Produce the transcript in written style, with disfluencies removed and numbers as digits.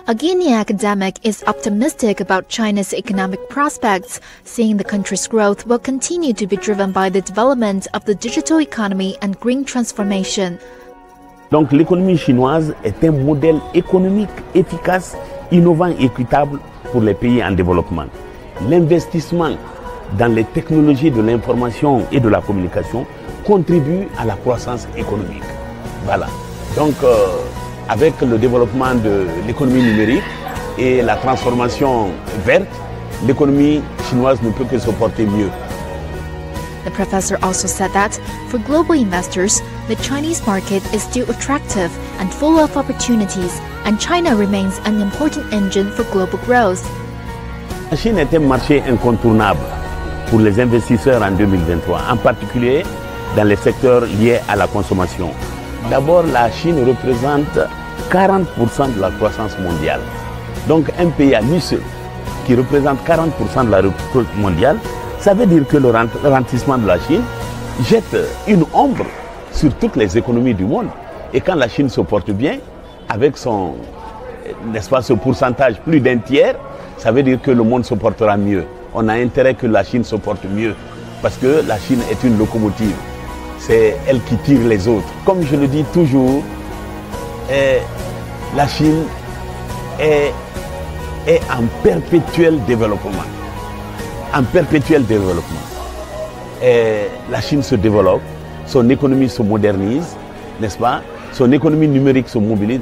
A Guinea academic is optimistic about China's economic prospects, saying the country's growth will continue to be driven by the development of the digital economy and green transformation. Donc l'économie chinoise est un modèle économique efficace, innovant et équitable pour les pays en développement. L'investissement dans les technologies de l'information et de la communication contribue à la croissance économique. Voilà. Donc, avec le développement de l'économie numérique et la transformation verte, l'économie chinoise ne peut que se porter mieux. The professor also said that, for global investors, the Chinese market is still attractive and full of opportunities, and China remains an important engine for global growth. La Chine est un marché incontournable pour les investisseurs en 2023, en particulier dans les secteurs liés à la consommation. D'abord, la Chine représente 40% de la croissance mondiale. Donc un pays à lui seul qui représente 40% de la croissance mondiale, ça veut dire que le ralentissement de la Chine jette une ombre sur toutes les économies du monde. Et quand la Chine se porte bien, avec son, n'est-ce pas, ce pourcentage plus d'un tiers, ça veut dire que le monde se portera mieux. On a intérêt que la Chine se porte mieux parce que la Chine est une locomotive. C'est elle qui tire les autres. Comme je le dis toujours, la Chine est en perpétuel développement. En perpétuel développement. La Chine se développe, son économie se modernise, n'est-ce pas? Son économie numérique se mobilise.